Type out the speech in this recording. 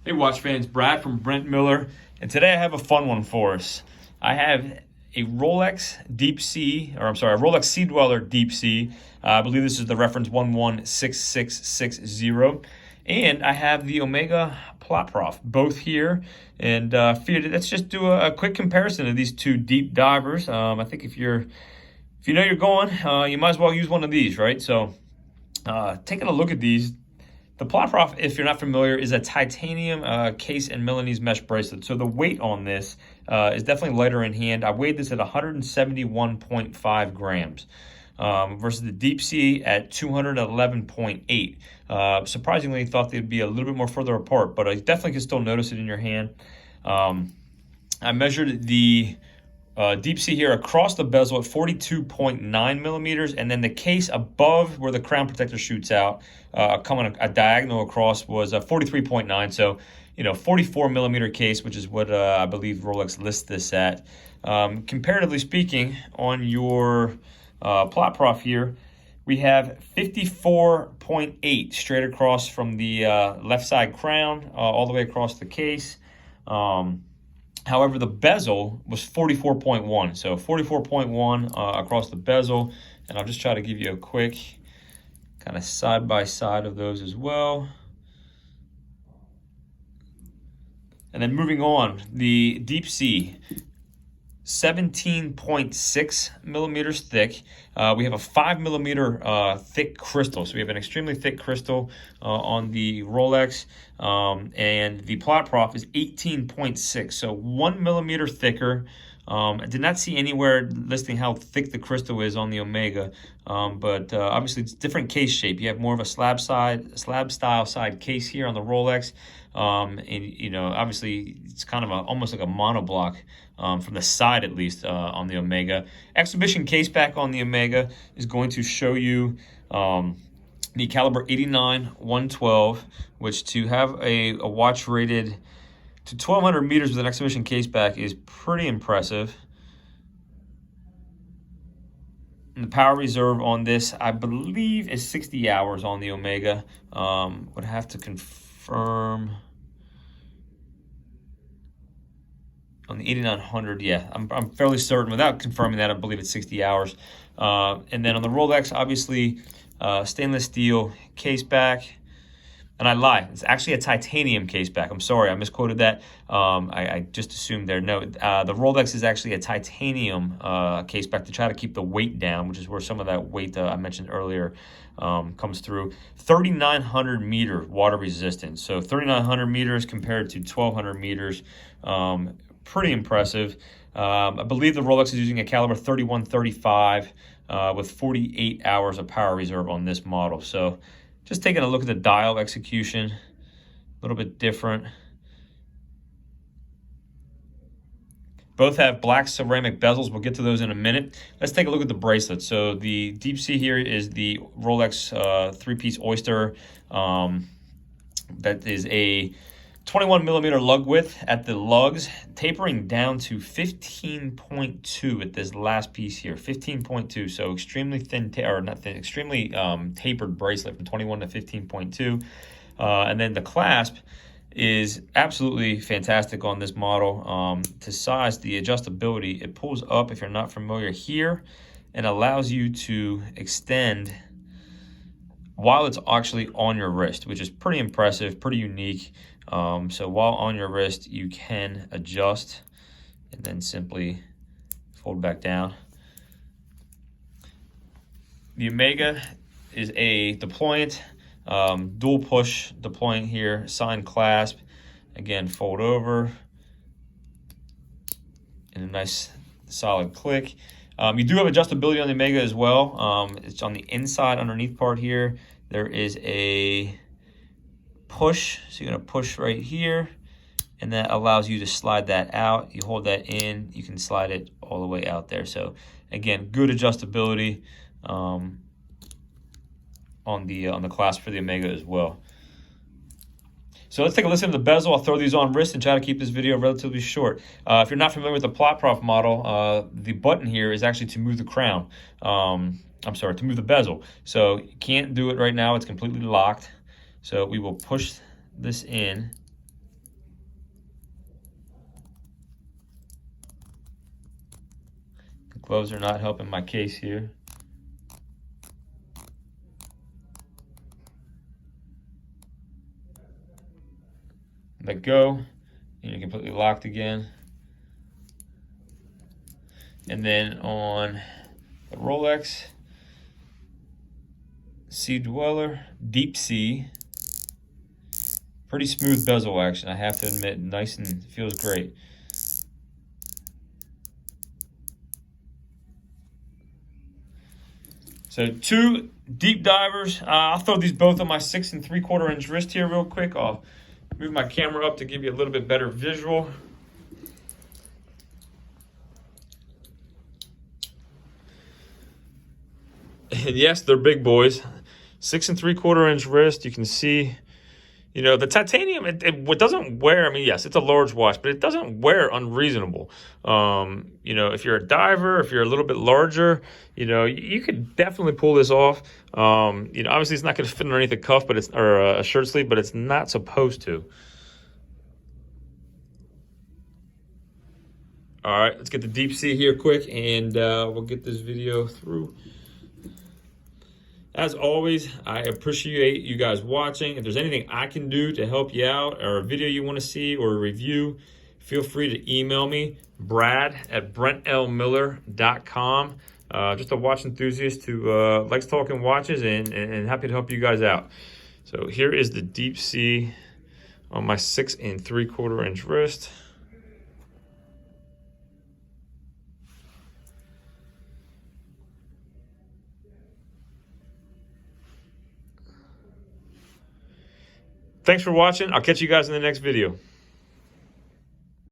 Hey watch fans, Brad from Brent Miller, and today I have a fun one for us. I have a Rolex Deepsea, or I'm sorry, a Rolex Sea Dweller Deepsea. I believe this is the reference 116660, and I have the Omega Ploprof, both here. And figured let's just do a quick comparison of these two deep divers. I think if you know you're going, you might as well use one of these, right? So taking a look at these. The Ploprof, if you're not familiar, is a titanium case and Milanese mesh bracelet. So the weight on this is definitely lighter in hand. I weighed this at 171.5 grams versus the Deepsea at 211.8. Surprisingly, thought they'd be a little bit more further apart, but I definitely can still notice it in your hand. I measured the Deepsea here across the bezel at 42.9 millimeters, and then the case above where the crown protector shoots out, coming a diagonal across, was 43.9. So, 44 millimeter case, which is what I believe Rolex lists this at. Comparatively speaking, on your Ploprof here, we have 54.8 straight across from the left side crown all the way across the case. However, the bezel was 44.1, so 44.1 across the bezel, and I'll just try to give you a quick kind of side by side of those as well. And then moving on, the Deepsea, 17.6 millimeters thick. We have a 5 millimeter thick crystal, so we have an extremely thick crystal on the Rolex, and the Ploprof is 18.6, so 1 millimeter thicker. I did not see anywhere listing how thick the crystal is on the Omega, but obviously it's different case shape. You have more of a slab style side case here on the Rolex, and obviously it's kind of almost like a monoblock from the side, at least on the Omega. Exhibition case back on the Omega is going to show you the caliber 89-112, which to have a watch rated to 1,200 meters with an exhibition case back is pretty impressive. And the power reserve on this, I believe, is 60 hours on the Omega. Would have to confirm. On the 8900, yeah, I'm fairly certain. Without confirming that, I believe it's 60 hours. And then on the Rolex, obviously, stainless steel case back. And I lied. It's actually a titanium case back. I'm sorry, I misquoted that. I just assumed there. No, the Rolex is actually a titanium case back to try to keep the weight down, which is where some of that weight I mentioned earlier comes through. 3,900 meter water resistance. So 3,900 meters compared to 1,200 meters. Pretty impressive. I believe the Rolex is using a caliber 3135 with 48 hours of power reserve on this model. So just taking a look at the dial execution, a little bit different. Both have black ceramic bezels. We'll get to those in a minute. Let's take a look at the bracelet. So the Deepsea here is the Rolex three-piece Oyster. That is a 21 millimeter lug width at the lugs, tapering down to 15.2 at this last piece here, 15.2. So extremely thin, or not thin, extremely tapered bracelet from 21 to 15.2. And then the clasp is absolutely fantastic on this model. To size, the adjustability, it pulls up, if you're not familiar here, and allows you to extend while it's actually on your wrist, which is pretty impressive, pretty unique. So while on your wrist, you can adjust and then simply fold back down. The Omega is a deployant, dual push deployant here, signed clasp. Again, fold over and a nice solid click. You do have adjustability on the Omega as well. It's on the inside underneath part here. There is a push, so you're going to push right here, and that allows you to slide that out. You hold that in, you can slide it all the way out there. So again, good adjustability on the clasp for the Omega as well. So let's take a listen to the bezel. I'll throw these on wrist and try to keep this video relatively short. If you're not familiar with the Ploprof model, the button here is actually to move the crown. I'm sorry, to move the bezel. So you can't do it right now, it's completely locked. So we will push this in Gloves are not helping my case here. Let go, and you're completely locked again. And then on the Rolex Sea Dweller Deepsea, pretty smooth bezel action, I have to admit. Nice and feels great. So 2 deep divers. I'll throw these both on my 6 3/4 inch wrist here real quick. I'll move my camera up to give you a little bit better visual. And yes, they're big boys. 6 3/4 inch wrist. You can see, you know, the titanium, it doesn't wear, I mean, yes, it's a large watch, but it doesn't wear unreasonable. You know, if you're a diver, if you're a little bit larger, you know, you could definitely pull this off. You know, obviously it's not going to fit underneath a cuff, but it's, or a shirt sleeve, but it's not supposed to. All right, let's get the Deepsea here quick, and we'll get this video through. As always, I appreciate you guys watching. If there's anything I can do to help you out, or a video you want to see, or a review, feel free to email me, brad@brentlmiller.com. Just a watch enthusiast who likes talking watches, and happy to help you guys out. So here is the Deepsea on my 6 3/4 inch wrist. Thanks for watching. I'll catch you guys in the next video.